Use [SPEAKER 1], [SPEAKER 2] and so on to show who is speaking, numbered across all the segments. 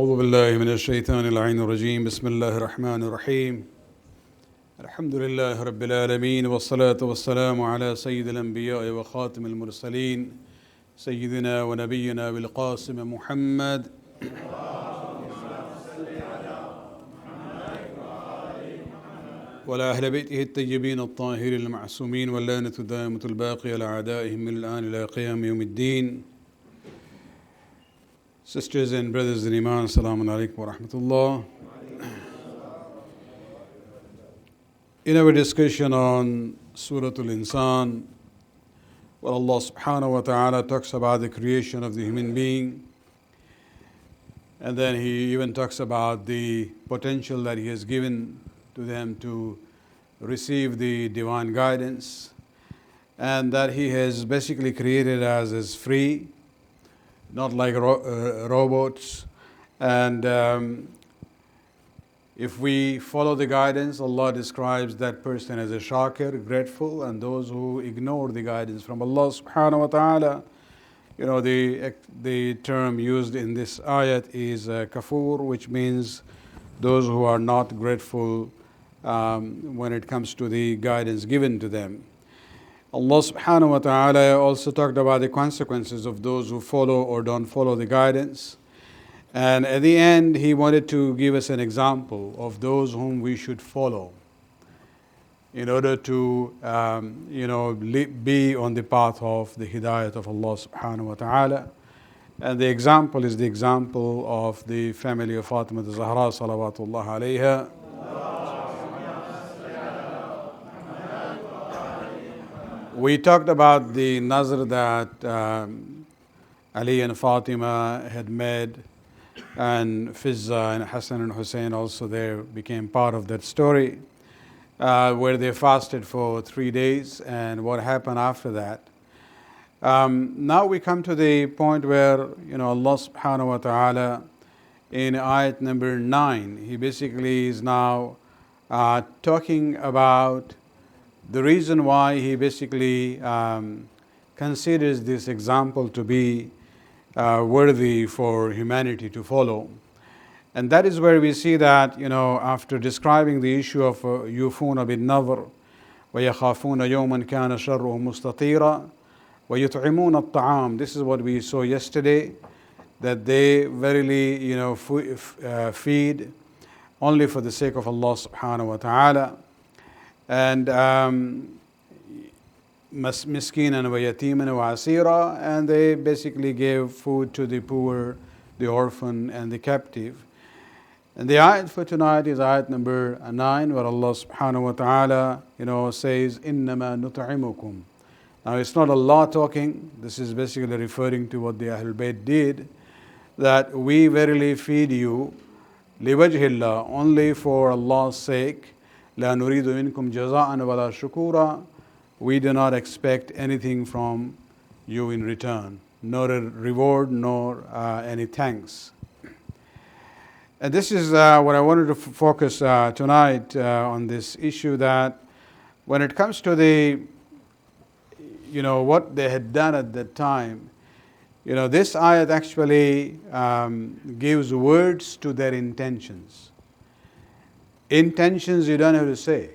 [SPEAKER 1] أعوذ بالله من الشيطان اللعين الرجيم بسم الله الرحمن الرحيم الحمد لله رب العالمين والصلاة والسلام على سيد الأنبياء وخاتم المرسلين سيدنا ونبينا بالقاسم محمد وعلى أهل بيته الطيبين الطاهرين المعصومين واللعنة الدائمة الباقية على أعدائهم من الآن إلى قيام يوم الدين. Sisters and brothers in Iman, Assalamu alaikum wa rahmatullah. In our discussion on Suratu l-Insan, where Allah subhanahu wa ta'ala talks about the creation of the human being, and then He even talks about the potential that He has given to them to receive the divine guidance, and that He has basically created us as free, not like robots. And if we follow the guidance, Allah describes that person as a shakir, grateful, and those who ignore the guidance from Allah subhanahu wa ta'ala, you know, the term used in this ayat is kafur, which means those who are not grateful when it comes to the guidance given to them. Allah subhanahu wa ta'ala also talked about the consequences of those who follow or don't follow the guidance. And at the end, He wanted to give us an example of those whom we should follow in order to, be on the path of the hidayat of Allah subhanahu wa ta'ala. And the example is the example of the family of Fatima Zahra salawatullah alayha. We talked about the nazr that Ali and Fatima had made, and Fizza and Hassan and Hussein also there became part of that story, where they fasted for 3 days and what happened after that. Now we come to the point where, Allah subhanahu wa ta'ala in ayat number 9, He basically is now talking about the reason why He basically considers this example to be worthy for humanity to follow. And that is where we see that, after describing the issue of yufuna bin nadhr وَيَخَافُونَ يَوْمًا كَانَ شَرُّهُ مُسْتَطِيرًا وَيُطْعِمُونَ الطَّعَامِ. This is what we saw yesterday, that they verily, feed only for the sake of Allah subhanahu wa ta'ala. And miskinan wa yatiman wa asira, and they basically gave food to the poor, the orphan, and the captive. And the ayat for tonight is ayat number 9, where Allah subhanahu wa ta'ala, says, إِنَّمَا نُطْعِمُكُمْ. Now it's not Allah talking, this is basically referring to what the Ahlul Bayt did, that we verily feed you, لِوَجْهِ only for Allah's sake, لَا نُرِيدُ مِنْكُمْ جَزَاءً وَلَا شُكُورًا. We do not expect anything from you in return, nor a reward, nor any thanks. And this is what I wanted to focus tonight on this issue, that when it comes to the, what they had done at that time, this ayat actually gives words to their intentions. Intentions you don't have to say.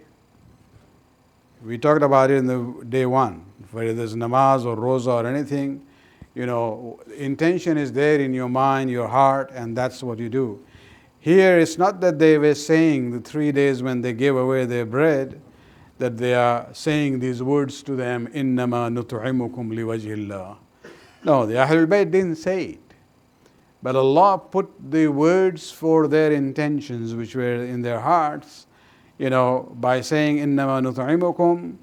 [SPEAKER 1] We talked about it in the day one, whether there's namaz or roza or anything, intention is there in your mind, your heart, and that's what you do. Here it's not that they were saying the 3 days when they gave away their bread, that they are saying these words to them, إِنَّمَا نُطْعِمُكُمْ لِوَجْهِ اللَّهِ. No, the Ahlul Bayt didn't say it. But Allah put the words for their intentions, which were in their hearts, by saying, إِنَّمَا نُطْعِمُكُمْ,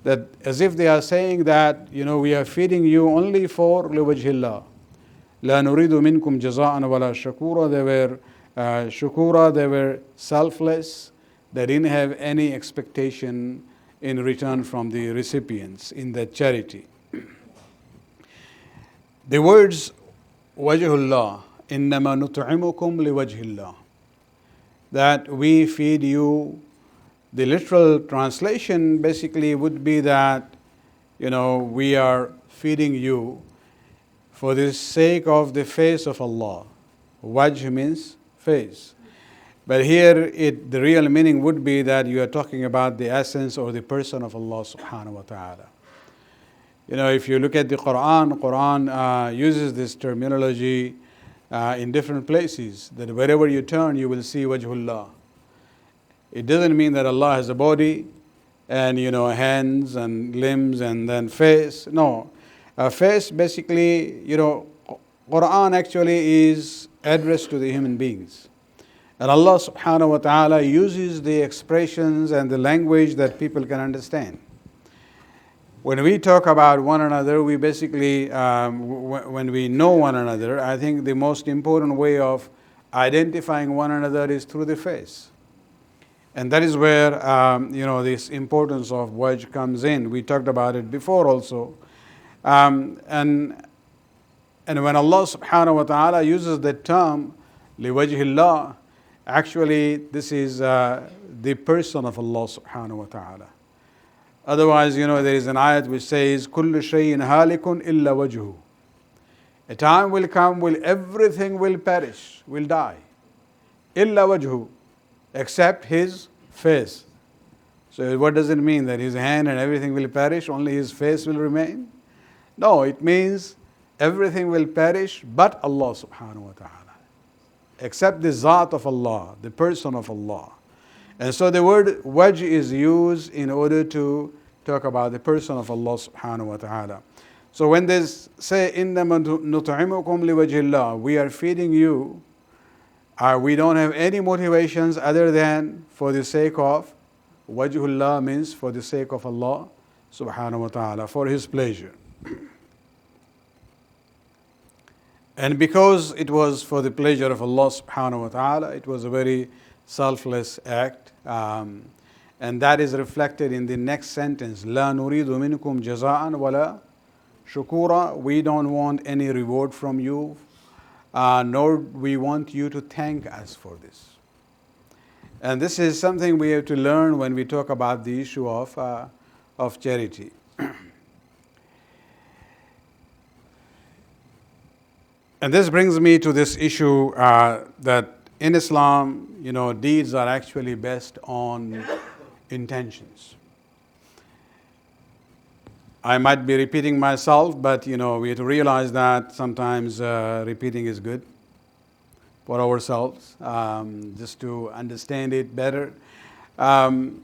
[SPEAKER 1] that as if they are saying that, we are feeding you only for لِوَجْهِ اللَّهِ. لَا نُرِيدُ مِنْكُمْ جَزَاءً وَلَا شَكُورًا. They were shukura, they were selfless, they didn't have any expectation in return from the recipients in that charity. The words Wajhullah, إِنَّمَا نُطْعِمُكُمْ لِوَجْهِ اللَّهِ, that we feed you, the literal translation basically would be that, we are feeding you for the sake of the face of Allah. Wajh means face. But here the real meaning would be that you are talking about the essence or the person of Allah subhanahu wa ta'ala. If you look at the Quran uses this terminology in different places, that wherever you turn you will see Wajhullah. It doesn't mean that Allah has a body and hands and limbs and then face. No. Face basically, Quran actually is addressed to the human beings. And Allah subhanahu wa ta'ala uses the expressions and the language that people can understand. When we talk about one another, we basically, when we know one another, I think the most important way of identifying one another is through the face. And that is where, this importance of wajh comes in. We talked about it before also. And when Allah subhanahu wa ta'ala uses the term, Wajhullah, actually this is the person of Allah subhanahu wa ta'ala. Otherwise, there is an ayat which says, كُلُّ شَيْءٍ هَالِكٌ إِلَّا وَجْهُ. A time will come when everything will perish, will die. إِلَّا وَجْهُ, except his face. So what does it mean? That his hand and everything will perish, only his face will remain? No, it means everything will perish but Allah subhanahu wa ta'ala. Except the Zat of Allah, the person of Allah. And so the word wajh is used in order to talk about the person of Allah subhanahu wa ta'ala. So when they say, إِنَّمَا نُطْعِمُكُمْ لِوَجْهِ اللَّهِ, we are feeding you, we don't have any motivations other than for the sake of, Wajhullah means for the sake of Allah subhanahu wa ta'ala, for His pleasure. And because it was for the pleasure of Allah subhanahu wa ta'ala, it was a very selfless act. And that is reflected in the next sentence. لَا نُرِيدُ مِنْكُمْ جَزَاءً وَلَا شُكُورًا. We don't want any reward from you, nor we want you to thank us for this. And this is something we have to learn when we talk about the issue of charity. And this brings me to this issue that in Islam, deeds are actually based on intentions. I might be repeating myself, but we have to realize that sometimes repeating is good for ourselves, just to understand it better. In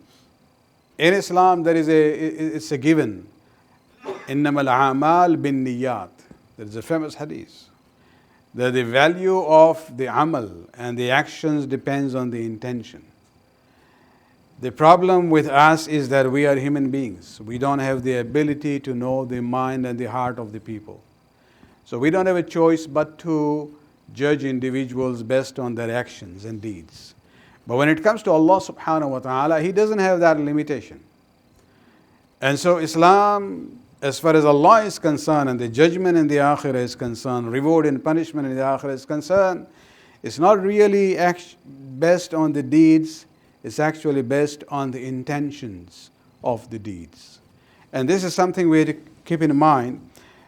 [SPEAKER 1] Islam, it's a given. إِنَّمَا الْأَعْمَالُ بِالنِّيَّاتِ. There is a famous hadith that the value of the amal and the actions depends on the intention. The problem with us is that we are human beings. We don't have the ability to know the mind and the heart of the people. So we don't have a choice but to judge individuals based on their actions and deeds. But when it comes to Allah subhanahu wa ta'ala, He doesn't have that limitation. And so Islam, as far as Allah is concerned and the judgment in the akhirah is concerned, reward and punishment in the akhirah is concerned, it's not really based on the deeds, it's actually based on the intentions of the deeds. And this is something we have to keep in mind.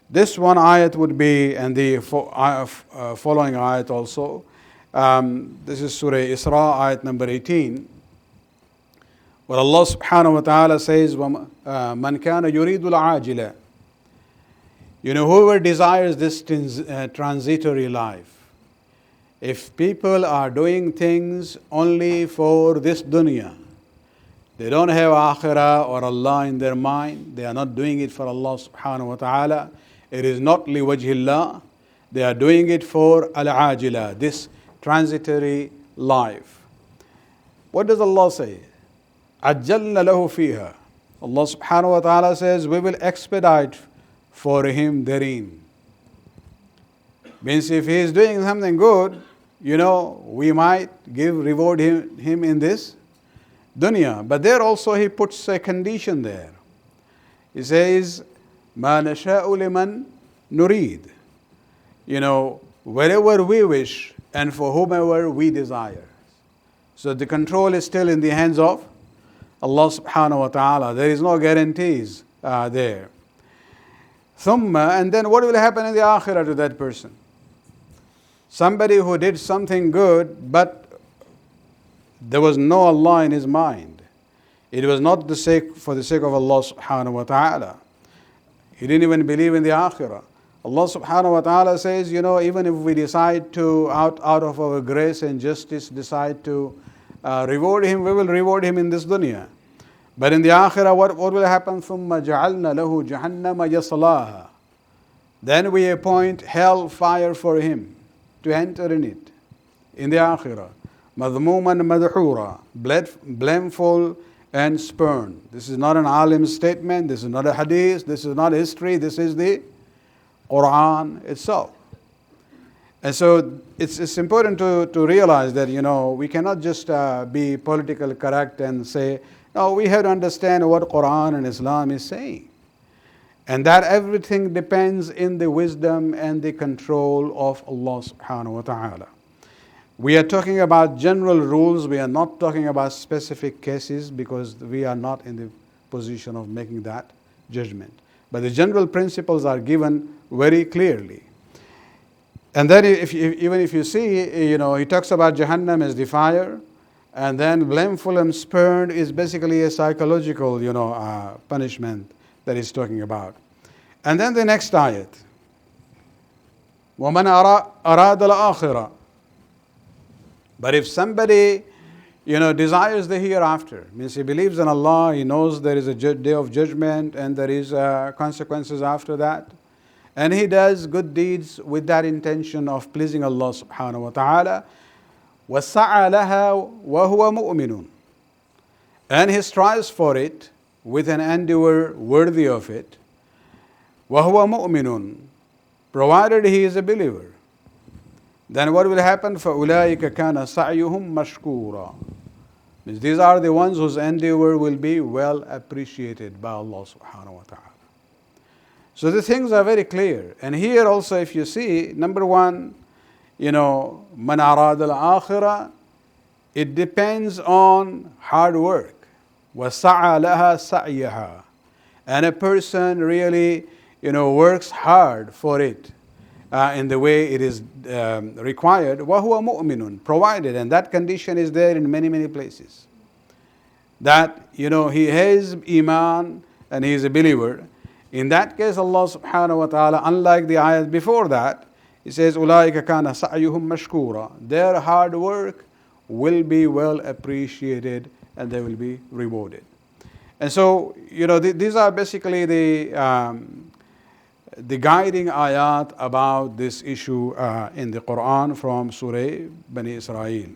[SPEAKER 1] This one ayat would be, and the following ayat also, this is Surah Isra, ayat number 18, where Allah subhanahu wa ta'ala says, مَنْ كَانَ يُرِيدُ الْعَاجِلَ. Whoever desires this transitory life, if people are doing things only for this dunya, they don't have akhirah or Allah in their mind, they are not doing it for Allah subhanahu wa ta'ala, it is not liwajhillah, they are doing it for al-ajila, this transitory life. What does Allah say? عَجَّلْنَا لَهُ فِيهَا. Allah subhanahu wa ta'ala says, we will expedite for him therein. Means if he is doing something good, we might reward him in this dunya. But there also he puts a condition there. He says, مَا نَشَاءُ لِمَنْ نُرِيد. Wherever we wish and for whomever we desire. So the control is still in the hands of Allah subhanahu wa ta'ala. There is no guarantees there. Thumma, and then what will happen in the akhirah to that person? Somebody who did something good, but there was no Allah in his mind. It was not for the sake of Allah subhanahu wa ta'ala. He didn't even believe in the akhirah. Allah subhanahu wa ta'ala says, even if we decide to, out of our grace and justice, decide to reward him, we will reward him in this dunya. But in the akhirah, what will happen? ثُمَّ جَعَلْنَا لَهُ جَهَنَّمَ يَصْلَاهَا. Then we appoint hell fire for him to enter in it, in the akhirah. مَذْمُومًا مَدْحُورًا, blameful and spurned. This is not an alim statement, this is not a hadith, this is not history, this is the Quran itself. And so it's important to realize that, we cannot just be politically correct and say, no, we have to understand what Quran and Islam is saying. And that everything depends in the wisdom and the control of Allah subhanahu wa ta'ala. We are talking about general rules, we are not talking about specific cases because we are not in the position of making that judgment. But the general principles are given very clearly. And then even if you see, he talks about Jahannam as the fire, and then blameful and spurned is basically a psychological, punishment that he's talking about. And then the next ayat, وَمَنْ أَرَادَ الْآخِرَةَ. But if somebody, desires the hereafter, means he believes in Allah, he knows there is a day of judgment and there is consequences after that, and he does good deeds with that intention of pleasing Allah subhanahu wa ta'ala, وَسَعَى لَهَا وَهُوَ مُؤْمِنٌ. And he strives for it with an endeavor worthy of it, وَهُوَ مُؤْمِنٌ, provided he is a believer. Then what will happen? فَأُولَٰئِكَ كَانَ سَعْيُهُمْ مَشْكُورًا. These are the ones whose endeavor will be well appreciated by Allah subhanahu wa ta'ala. So the things are very clear. And here also if you see, number one, مَنْ أَرَادَ الْآخِرَةَ, it depends on hard work. وَسَعَى لَهَا سَعْيَهَا. And a person really, works hard for it. In the way it is required, وَهُوَ مُؤْمِنٌ, provided, and that condition is there in many, many places. That, he has iman and he is a believer. In that case, Allah subhanahu wa ta'ala, unlike the ayat before that, He says, أُولَٰئِكَ كَانَ سَعْيُهُمْ مَشْكُورًا. Their hard work will be well appreciated and they will be rewarded. And so, these are basically the guiding ayat about this issue in the Quran from Surah Bani Israel.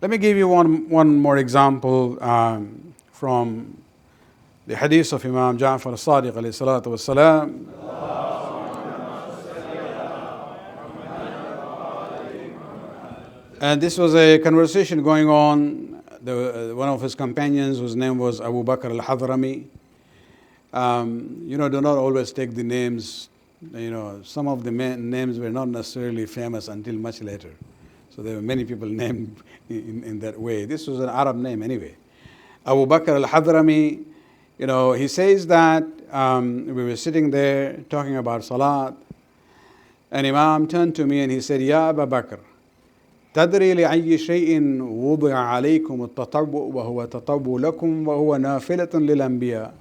[SPEAKER 1] Let me give you one more example from the hadith of Imam Ja'far al-Sadiq alayhi salatu wassalam. And this was a conversation going on. One of his companions, whose name was Abu Bakr al-Hadrami. Do not always take the names. Some of the names were not necessarily famous until much later. So there were many people named in that way. This was an Arab name anyway. Abu Bakr al-Hadrami, he says that we were sitting there talking about Salat, and Imam turned to me and he said, Ya Abu Bakr, تدري لأي شيء وضع عليكم التطوع وهو تطوع لكم وهو نافلة للأنبياء.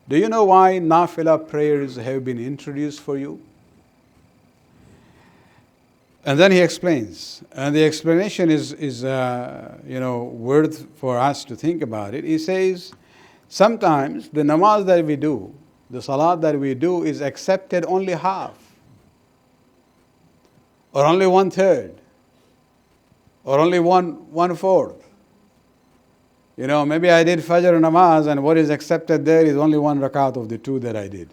[SPEAKER 1] Do you know why nafila prayers have been introduced for you? And then he explains, and the explanation is worth for us to think about it. He says, sometimes the namaz that we do, the salat that we do, is accepted only half, or only 1/3, or only 1/4. Maybe I did Fajr namaz, and what is accepted there is only 1 rakat of the 2 that I did.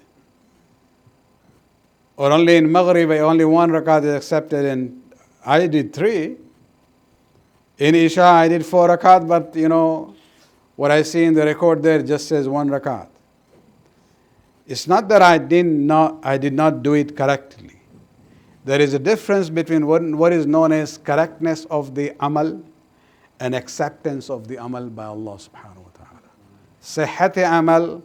[SPEAKER 1] Or only in Maghrib, only 1 rakat is accepted, and I did 3. In Isha, I did 4 rakat, but what I see in the record there just says 1 rakat. It's not that I did not do it correctly. There is a difference between what is known as correctness of the amal and acceptance of the amal by Allah subhanahu wa ta'ala. Sihhat amal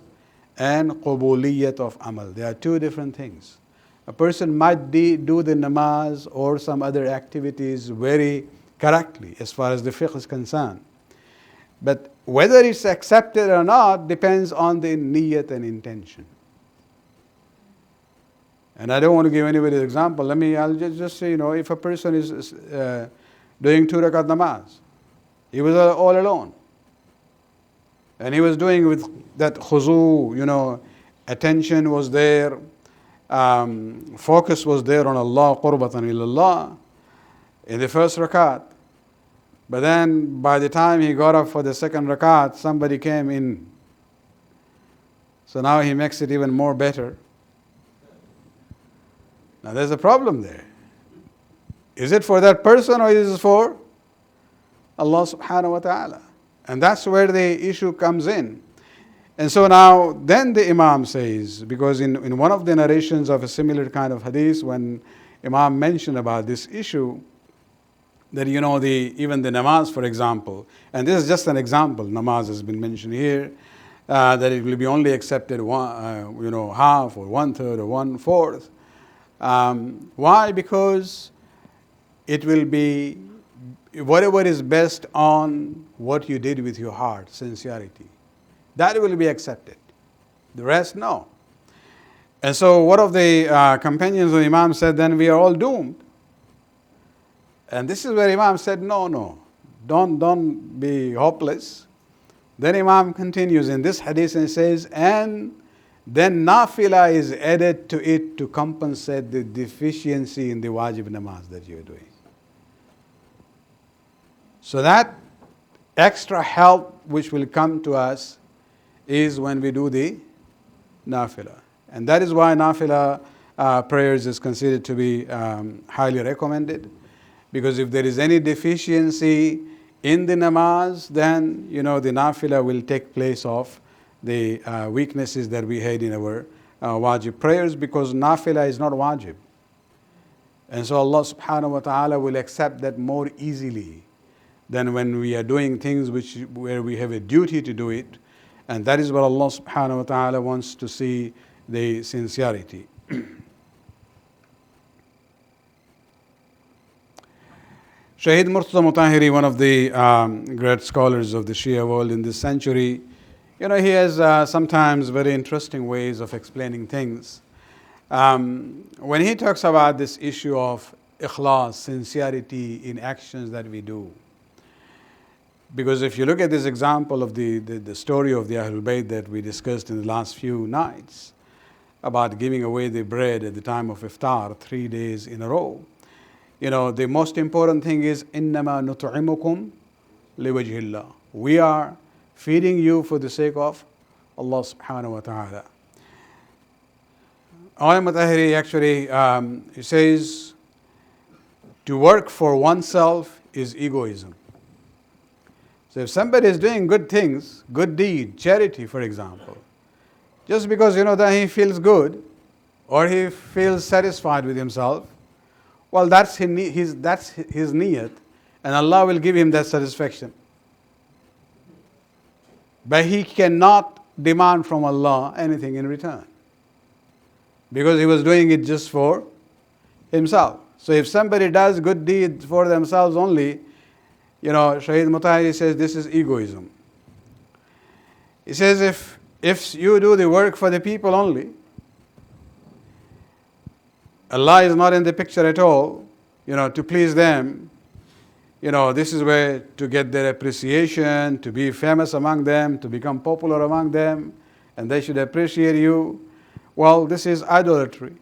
[SPEAKER 1] and qubuliyat of amal. They are two different things. A person might do the namaz or some other activities very correctly as far as the fiqh is concerned. But whether it's accepted or not depends on the niyyat and intention. And I don't want to give anybody an example. I'll just say, if a person is doing 2 rakat namaz, he was all alone. And he was doing with that khuzu, attention was there, focus was there on Allah, qurbatan ilallah, in the first rakat. But then by the time he got up for the second rakat, somebody came in. So now he makes it even more better. Now there's a problem there. Is it for that person or is it for Allah subhanahu wa ta'ala? And that's where the issue comes in. And so now, then the Imam says, because in one of the narrations of a similar kind of hadith, when Imam mentioned about this issue, that even the namaz, for example, and this is just an example, namaz has been mentioned here, that it will be only accepted half or 1/3 or 1/4. Why? Because it will be whatever is based on what you did with your heart, sincerity. That will be accepted. The rest, no. And so one of the companions of Imam said, then we are all doomed. And this is where Imam said, no, don't be hopeless. Then Imam continues in this hadith and says, and then nafila is added to it to compensate the deficiency in the wajib namaz that you are doing. So that extra help which will come to us is when we do the nafila. And that is why nafila prayers is considered to be highly recommended. Because if there is any deficiency in the namaz, then the nafila will take place of the weaknesses that we had in our wajib prayers, because nafila is not wajib. And so Allah subhanahu wa ta'ala will accept that more easily than when we are doing things where we have a duty to do it. And that is what Allah subhanahu wa ta'ala wants to see, the sincerity. Shaheed Murtaza Mutahiri, one of the great scholars of the Shia world in this century, he has sometimes very interesting ways of explaining things. When he talks about this issue of ikhlas, sincerity in actions that we do, because if you look at this example of the story of the Ahlul Bayt that we discussed in the last few nights, about giving away the bread at the time of iftar 3 days in a row, the most important thing is إِنَّمَا نُطْعِمُكُمْ لِوَجْهِ. We are feeding you for the sake of Allah subhanahu wa ta'ala. Mutahiri actually he says, to work for oneself is egoism. So if somebody is doing good things, good deed, charity for example, just because that he feels good or he feels satisfied with himself, well, that's his niyat, and Allah will give him that satisfaction. But he cannot demand from Allah anything in return, because he was doing it just for himself. So if somebody does good deeds for themselves only, Shaheed Mutahiri says this is egoism. He says if you do the work for the people only, Allah is not in the picture at all, to please them. This is where to get their appreciation, to be famous among them, to become popular among them, and they should appreciate you. Well, this is idolatry.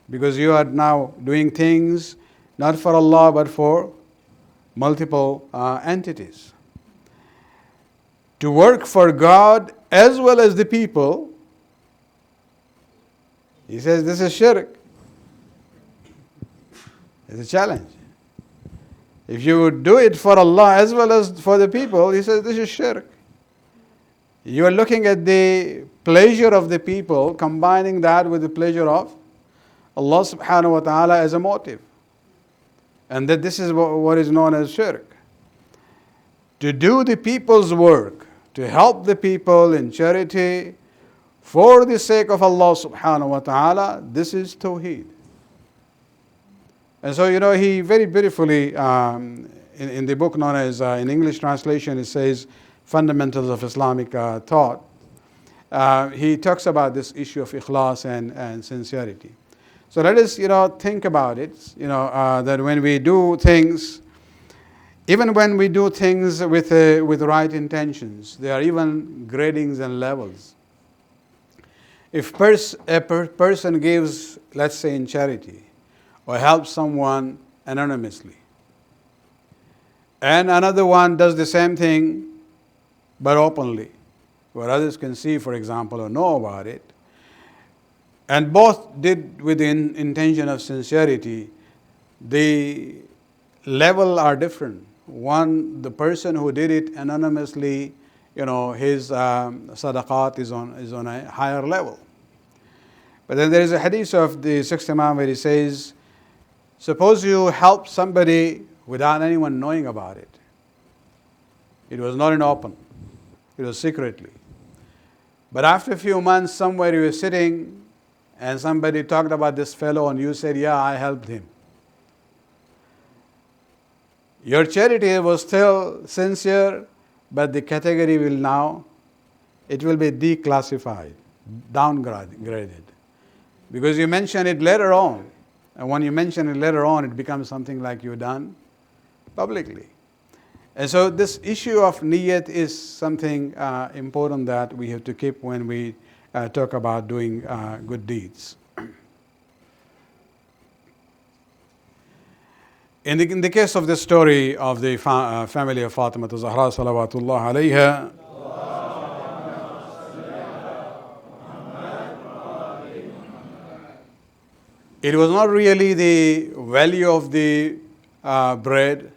[SPEAKER 1] Because you are now doing things not for Allah but for multiple entities. To work for God as well as the people, he says this is shirk. It's a challenge. If you would do it for Allah as well as for the people, he says this is shirk. You are looking at the pleasure of the people, combining that with the pleasure of Allah subhanahu wa ta'ala as a motive. And that this is what is known as shirk. To do the people's work, to help the people in charity for the sake of Allah subhanahu wa ta'ala, this is Tawheed. And so, he very beautifully, in the book known as, in English translation, it says, Fundamentals of Islamic Thought. He talks about this issue of ikhlas and sincerity. So let us, think about it, that when we do things, even when we do things with right intentions, there are even gradings and levels. If a person gives, let's say in charity, or helps someone anonymously, and another one does the same thing but openly, where others can see, for example, or know about it, and both did with the intention of sincerity, the level are different. One, the person who did it anonymously, his sadaqat is on a higher level. But then there is a hadith of the sixth Imam where he says, suppose you help somebody without anyone knowing about it. It was not in open. It was secretly. But after a few months, somewhere you were sitting and somebody talked about this fellow and you said, yeah, I helped him. Your charity was still sincere, but the category will now, it will be declassified, downgraded. Because you mention it later on. And when you mention it later on, it becomes something like you've done publicly. And so this issue of niyat is something important that we have to keep when we talk about doing good deeds. In the case of the story of the family of Fatima Zahra salawatullah alayha, it was not really the value of the bread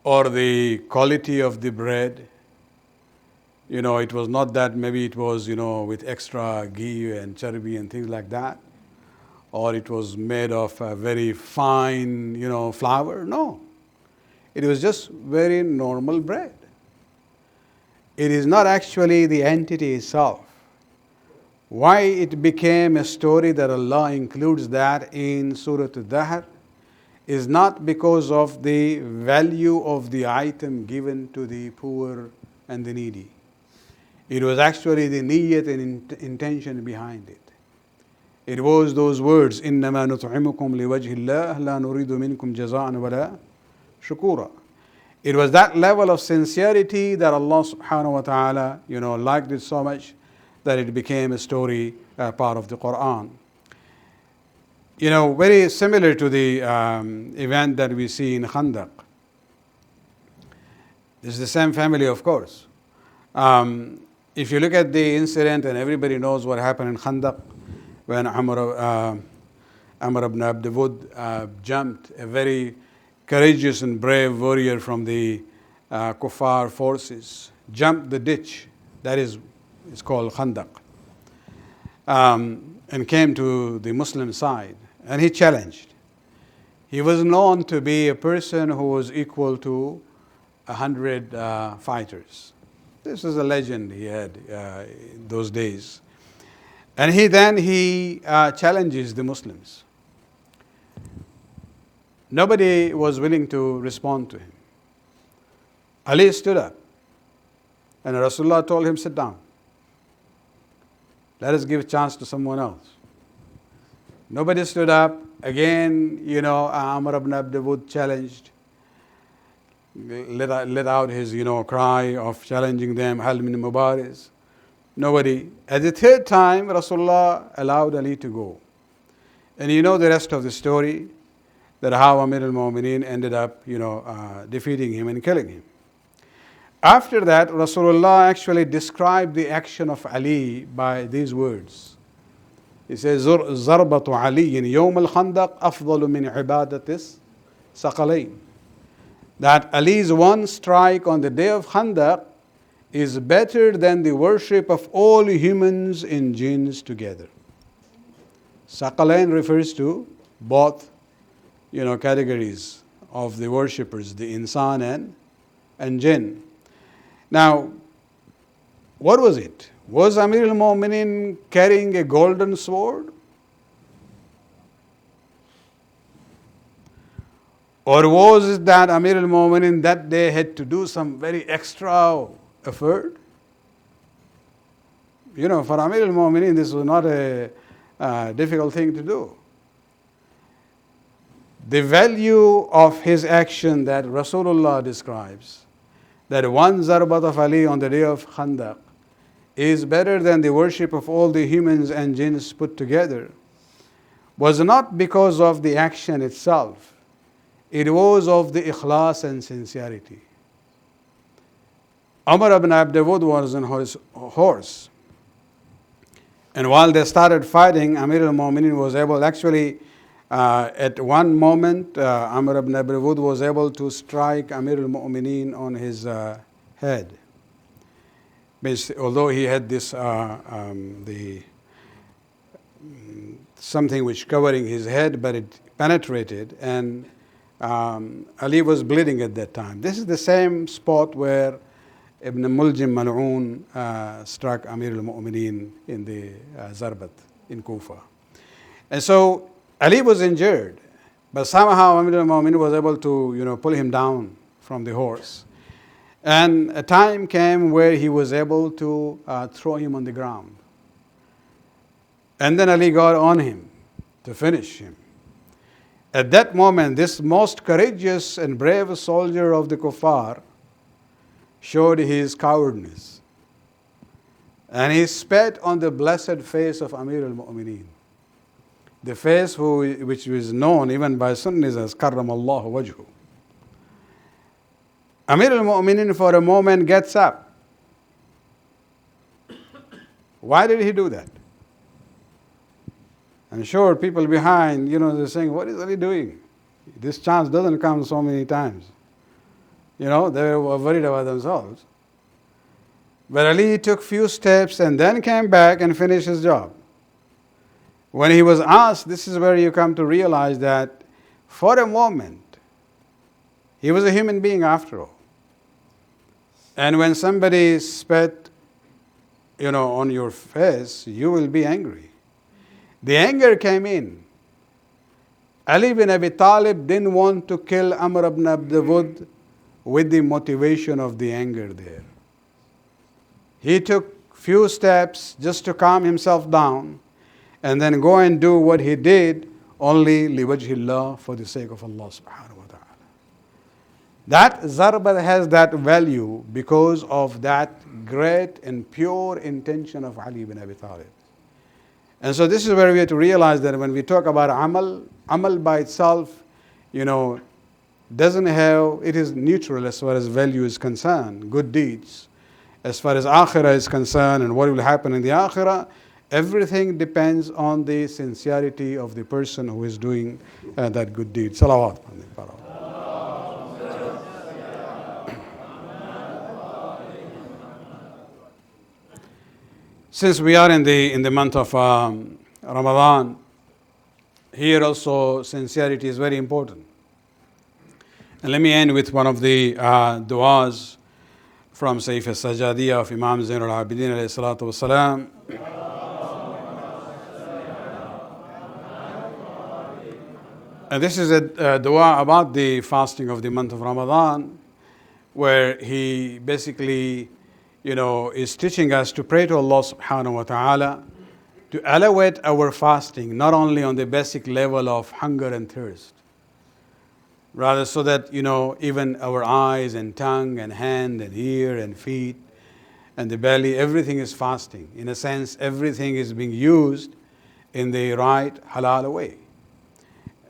[SPEAKER 1] or the quality of the bread. It was not that maybe it was, with extra ghee and charbi and things like that. Or it was made of a very fine, flour. No. It was just very normal bread. It is not actually the entity itself. Why it became a story that Allah includes that in Suratu Dahr is not because of the value of the item given to the poor and the needy. It was actually the niyyat and intention behind it. It was those words, إِنَّمَا نُطْعِمُكُمْ لِوَجْهِ اللَّهِ لَا نُرِيدُ مِنْكُمْ جَزَاءً وَلَا شُكُورًا. It was that level of sincerity that Allah subhanahu wa ta'ala, liked it so much that it became a story, part of the Quran. Very similar to the event that we see in Khandaq. It's the same family, of course. If you look at the incident, and everybody knows what happened in Khandaq, when Amr ibn Abd Wud jumped, a very courageous and brave warrior from the Kuffar forces, jumped the ditch, it's called Khandaq, and came to the Muslim side, and he challenged. He was known to be a person who was equal to 100 fighters. This is a legend he had in those days. And he challenges the Muslims. Nobody was willing to respond to him. Ali stood up, and Rasulullah told him, sit down. Let us give a chance to someone else. Nobody stood up. Again, Amr ibn Abd Wud challenged, let out his, cry of challenging them, Hal min Mubariz. Nobody. At the third time, Rasulullah allowed Ali to go. And the rest of the story, that how Amir al-Mu'mineen ended up, defeating him and killing him. After that, Rasulullah actually described the action of Ali by these words. He says, زَرْبَةُ عَلِيٍّ يَوْمَ الْخَنْدَقِ أَفْضَلُ مِنْ عِبَادَةِ الثَّقَلَيْنِ. That Ali's one strike on the day of Khandaq is better than the worship of all humans and jinns together. Saqalain refers to both, categories of the worshippers, the insan and jinn. Now, What was it? Was Amir al-Mu'minin carrying a golden sword? Or was it that Amir al-Mu'minin that day had to do some very extra effort? You know, for Amir al-Mu'minin, this was not a difficult thing to do. The value of his action that Rasulullah describes, that one zarbat of Ali on the day of Khandaq is better than the worship of all the humans and jinns put together, was not because of the action itself. It was of the ikhlas and sincerity. Umar ibn Abdawud was on his horse. And while they started fighting, Amir al-Mu'minin was able, actually, at one moment, Amr ibn Abdawud was able to strike Amir al-Mu'minin on his head. Although he had this, something which covering his head, but it penetrated, and Ali was bleeding at that time. This is the same spot where Ibn Muljim Mal'oon struck Amir al-Mu'mineen in the Zarbat in Kufa. And so Ali was injured, but somehow Amir al-Mu'mineen was able to, pull him down from the horse. And a time came where he was able to throw him on the ground. And then Ali got on him to finish him. At that moment, this most courageous and brave soldier of the kuffar showed his cowardness. And he spat on the blessed face of Amir al-Mu'mineen. The face which was known even by Sunnis as Karramallahu Wajhu. Amir al-Mu'mineen for a moment gets up. Why did he do that? I'm sure people behind, they're saying, what is Ali doing? This chance doesn't come so many times. They were worried about themselves. But Ali took few steps and then came back and finished his job. When he was asked, this is where you come to realize that for a moment, he was a human being after all. And when somebody spat, on your face, you will be angry. The anger came in. Ali bin Abi Talib didn't want to kill Amr ibn Abdawud with the motivation of the anger there. He took few steps just to calm himself down and then go and do what he did only Wajhullah, for the sake of Allah subhanahu wa ta'ala. That zarba has that value because of that great and pure intention of Ali bin Abi Talib. And so this is where we have to realize that when we talk about amal by itself, doesn't have, it is neutral as far as value is concerned, good deeds. As far as akhirah is concerned and what will happen in the akhirah, everything depends on the sincerity of the person who is doing that good deed. Salawat. Since we are in the month of Ramadan, here also sincerity is very important. And let me end with one of the du'as from Sayyid Sajadiyya of Imam Zain al-Abidin alayhi salatu wasalam. And this is a dua about the fasting of the month of Ramadan, where he basically, is teaching us to pray to Allah subhanahu wa ta'ala to elevate our fasting, not only on the basic level of hunger and thirst, rather so that, even our eyes and tongue and hand and ear and feet and the belly, everything is fasting. In a sense, everything is being used in the right halal way.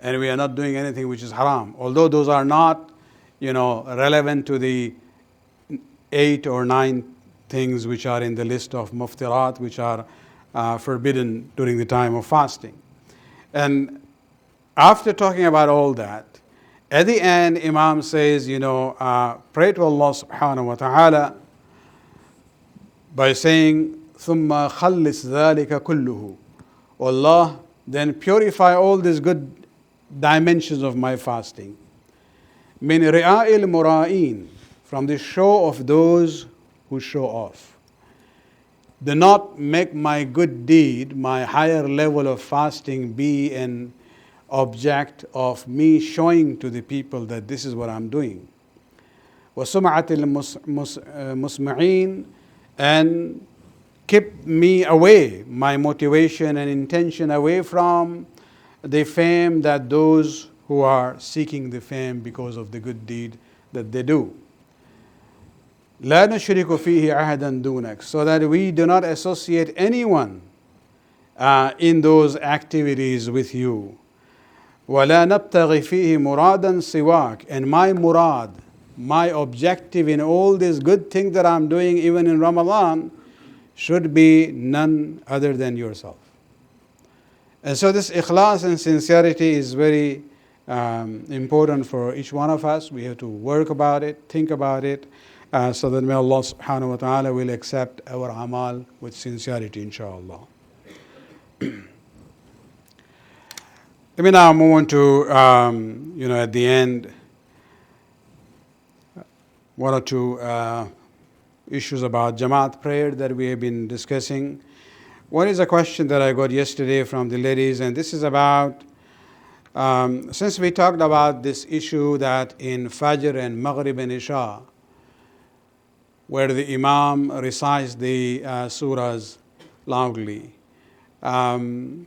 [SPEAKER 1] And we are not doing anything which is haram. Although those are not, relevant to the 8 or 9 things which are in the list of muftirat, which are forbidden during the time of fasting. And after talking about all that, at the end, Imam says, pray to Allah subhanahu wa ta'ala by saying, ثُمَّ خَلِّصْ ذَلِكَ كُلُّهُ. Allah, then purify all these good dimensions of my fasting. مِنْ رِعَاءِ الْمُرَائِينَ. From the show of those who show off. Do not make my good deed, my higher level of fasting, be an object of me showing to the people that this is what I'm doing. وَسُمْعَةِ الْمُسْمَعِينَ, and keep me away, my motivation and intention away from the fame that those who are seeking the fame because of the good deed that they do. لا نشرك فيه أحدا دونك, so that we do not associate anyone in those activities with you. ولا نبتغي فيه مرادا سواك, and my murad, my objective in all these good things that I'm doing even in Ramadan should be none other than yourself. And so this ikhlas and sincerity is very important for each one of us. We have to work about it, think about it, so that may Allah subhanahu wa ta'ala will accept our amal with sincerity, inshallah. Let me now move on to, at the end, one or two issues about Jamaat prayer that we have been discussing. One is a question that I got yesterday from the ladies, and this is about, since we talked about this issue that in Fajr and Maghrib and Isha, where the Imam recites the surahs loudly, the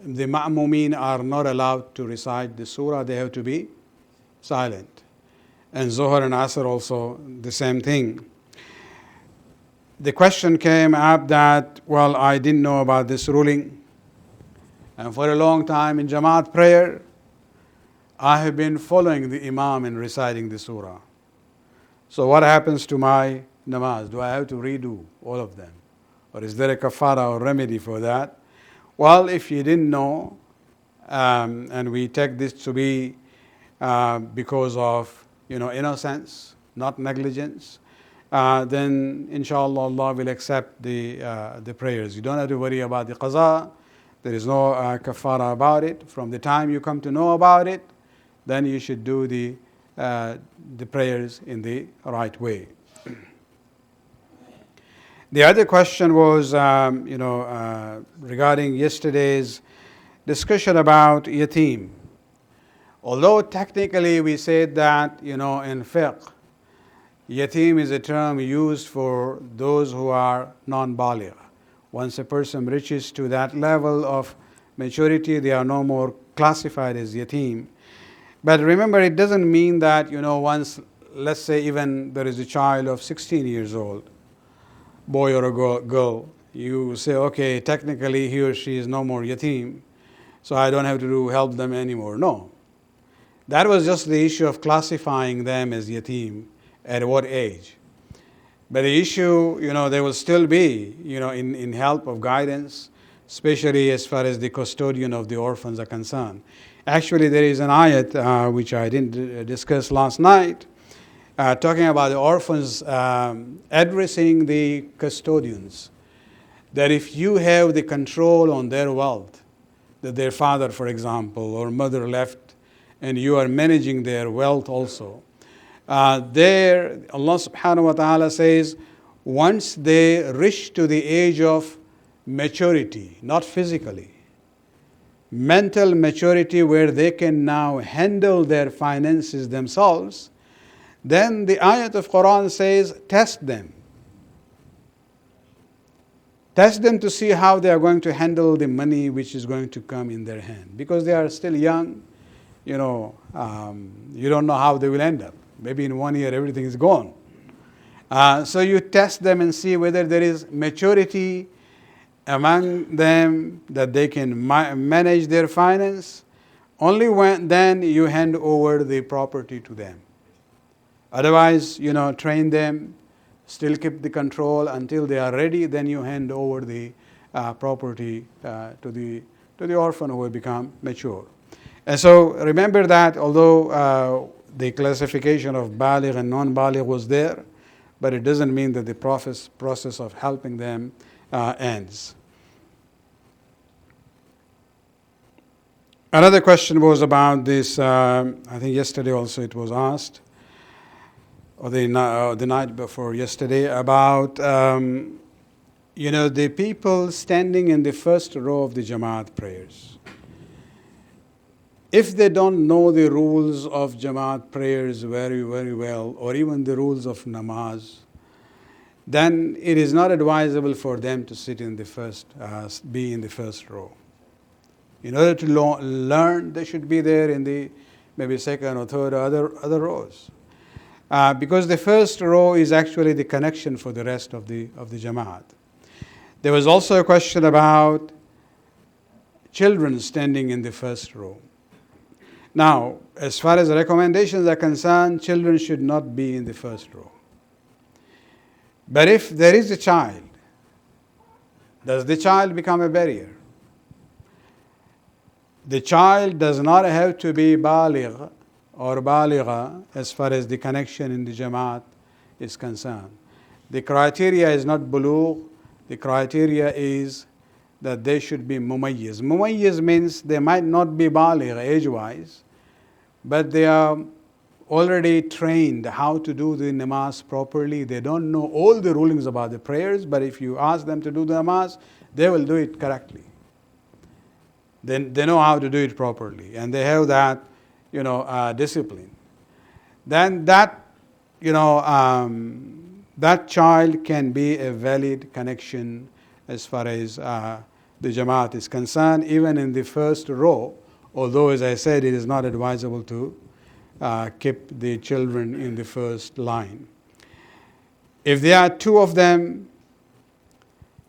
[SPEAKER 1] Ma'mumeen are not allowed to recite the surah, they have to be silent. And Zuhr and Asr also the same thing. The question came up that, well, I didn't know about this ruling, and for a long time in Jamaat prayer, I have been following the Imam in reciting the surah. So what happens to my namaz? Do I have to redo all of them? Or is there a kafara or remedy for that? Well, if you didn't know, and we take this to be because of innocence, not negligence, then inshallah Allah will accept the prayers. You don't have to worry about the qaza. There is no kafara about it. From the time you come to know about it, then you should do the prayers in the right way. The other question was, regarding yesterday's discussion about yatim. Although technically we said that, in fiqh, yatim is a term used for those who are non-baligh. Once a person reaches to that level of maturity, they are no more classified as yatim. But remember, it doesn't mean that, once, let's say even there is a child of 16 years old, boy or a girl, you say, okay, technically he or she is no more yatim, so I don't have to help them anymore. No. That was just the issue of classifying them as yatim at what age. But the issue, they will still be, in help of guidance, especially as far as the custodian of the orphans are concerned. Actually, there is an ayat which I didn't discuss last night, talking about the orphans addressing the custodians. That if you have the control on their wealth, that their father, for example, or mother left, and you are managing their wealth also, there Allah subhanahu wa ta'ala says, once they reach to the age of maturity, not physically, mental maturity where they can now handle their finances themselves, then the ayat of Quran says, test them. Test them to see how they are going to handle the money which is going to come in their hand. Because they are still young, you don't know how they will end up. Maybe in 1 year everything is gone. So you test them and see whether there is maturity among them that they can manage their finance. Only when then you hand over the property to them. Otherwise, train them, still keep the control until they are ready. Then you hand over the property to the orphan who will become mature. And so remember that although the classification of baligh and non-baligh was there, but it doesn't mean that the process of helping them ends. Another question was about this, I think yesterday also it was asked, or the night before yesterday, about the people standing in the first row of the Jamaat prayers, if they don't know the rules of Jamaat prayers very, very well, or even the rules of namaz, then it is not advisable for them to sit in the be in the first row. In order to learn, they should be there in the maybe second or third or other rows. Because the first row is actually the connection for the rest of the Jamaat. There was also a question about children standing in the first row. Now, as far as recommendations are concerned, children should not be in the first row. But if there is a child, does the child become a barrier? The child does not have to be baligh or baligha as far as the connection in the Jamaat is concerned. The criteria is not bulugh. The criteria is that they should be mumayyiz. Mumayyiz means they might not be baligh age-wise, but they are already trained how to do the namaz properly. They don't know all the rulings about the prayers, but if you ask them to do the namaz, they will do it correctly. Then they know how to do it properly, and they have that, discipline. Then that, that child can be a valid connection as far as the Jamaat is concerned, even in the first row. Although, as I said, it is not advisable to keep the children in the first line. If there are two of them,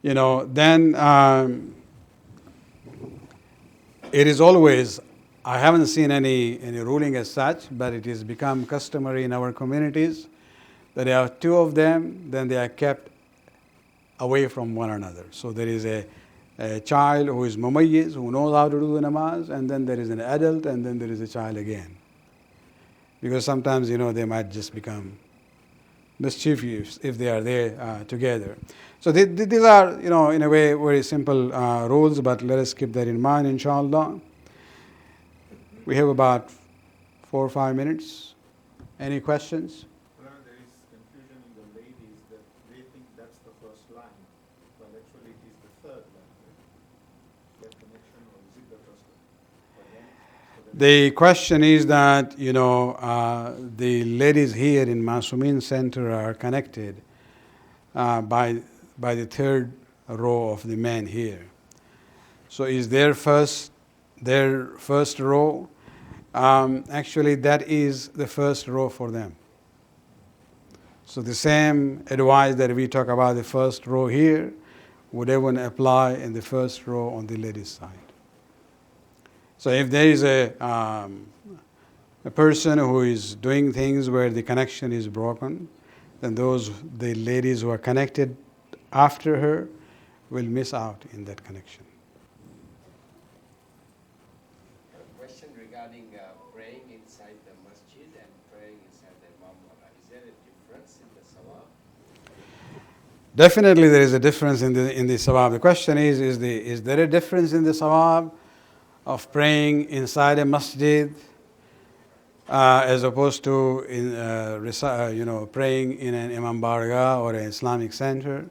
[SPEAKER 1] then it is always, I haven't seen any ruling as such, but it has become customary in our communities that there are two of them, then they are kept away from one another. So there is a child who is mumayyiz, who knows how to do the namaz, and then there is an adult, and then there is a child again. Because sometimes, they might just become mischievous if they are there together. So these are, in a way, very simple rules, but let us keep that in mind, inshallah. We have about 4 or 5 minutes. Any questions?
[SPEAKER 2] There is confusion in the ladies that they think that's the first line, but actually it is the third line. That connection, or is it the first line?
[SPEAKER 1] The question is that, the ladies here in Masumin Center are connected by the third row of the men here. So is their first row? Actually, that is the first row for them. So the same advice that we talk about the first row here would even apply in the first row on the ladies' side. So if there is a person who is doing things where the connection is broken, then the ladies who are connected after her will miss out in that connection.
[SPEAKER 3] A question regarding praying inside the masjid and praying inside the mamara. Is there a difference in the sawab?
[SPEAKER 1] Definitely there is a difference in the sawab. The question is there a difference in the sawab of praying inside a masjid as opposed to praying in an imam bargah or an Islamic center?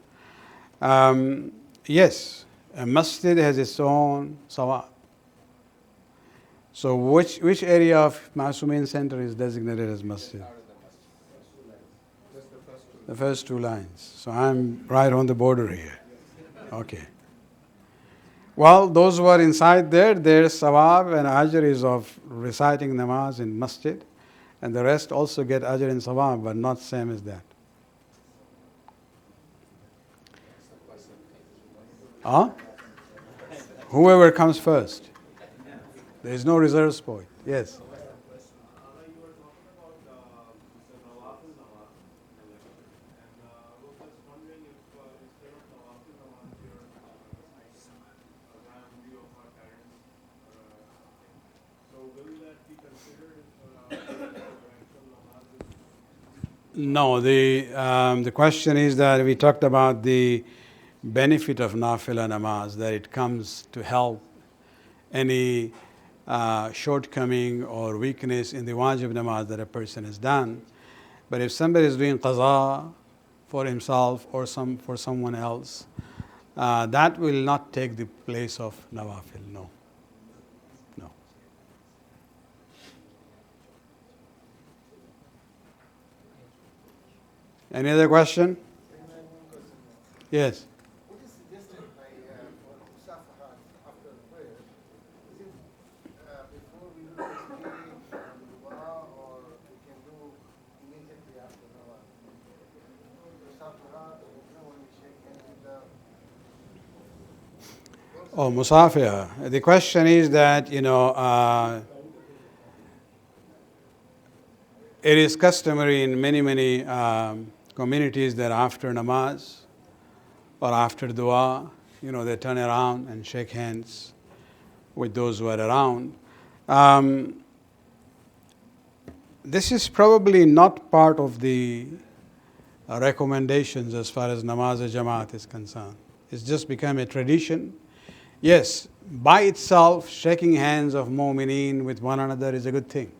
[SPEAKER 1] Yes, a masjid has its own sawab. So which area of Masumin Center is designated as masjid? The first two lines. So I'm right on the border here. Okay. Well, those who are inside there, their sawab and ajr is of reciting namaz in masjid, and the rest also get ajr and sawab, but not same as that. Whoever comes first. There is no reserve spot. Yes. No, the question is that we talked about the benefit of nafila namaz, that it comes to help any shortcoming or weakness in the wajib namaz that a person has done. But if somebody is doing qaza for himself or for someone else, that will not take the place of nawafil. No. No. Any other question? Yes.
[SPEAKER 4] What is suggested by for musafaha after prayer? Is it before we do tasbih and dua, or we can do immediately after dua? Musafaha, when we shake hands with the.
[SPEAKER 1] Oh, musafiha. The question is that, it is customary in many communities that after namaz or after dua, they turn around and shake hands with those who are around. This is probably not part of the recommendations as far as namaz jamaat is concerned. It's just become a tradition. Yes, by itself, shaking hands of mu'mineen with one another is a good thing.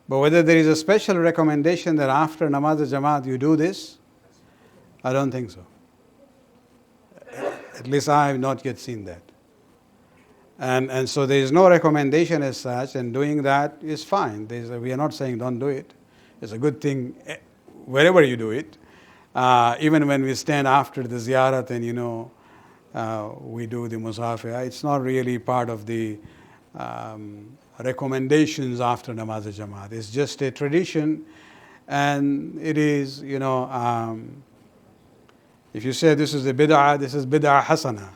[SPEAKER 1] But whether there is a special recommendation that after namaz jamaat you do this, I don't think so. At least I have not yet seen that. And so there is no recommendation as such, and doing that is fine. We are not saying don't do it. It's a good thing wherever you do it. Even when we stand after the ziyarat and we do the musafir, it's not really part of the recommendations after namaz jamaat. It's just a tradition, and it is, if you say this is a bid'ah, this is bid'ah hasana.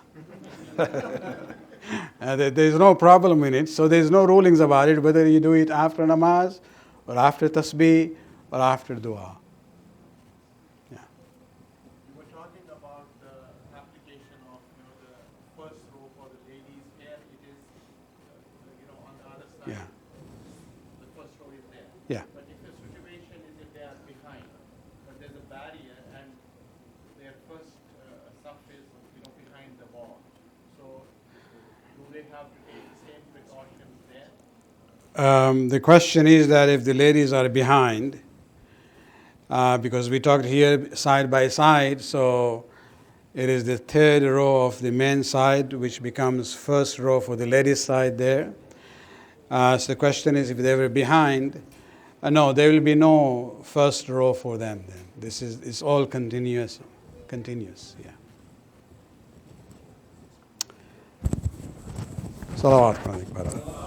[SPEAKER 1] There's no problem in it, so there's no rulings about it, whether you do it after namaz, or after tasbih, or after dua. Yeah.
[SPEAKER 2] You were talking about the application of the first row for the ladies. Here it is, on the other side.
[SPEAKER 1] Yeah.
[SPEAKER 2] The first row is there.
[SPEAKER 1] Yeah.
[SPEAKER 2] But if the situation is if they are behind, but there's a barrier and their first stuff is behind the wall. So do they have to take the same precautions there?
[SPEAKER 1] The question is that if the ladies are behind, because we talked here side by side, so it is the third row of the men's side which becomes first row for the ladies' side there. So the question is if they were behind, no, there will be no first row for them then. It's all continuous, yeah. Salawat.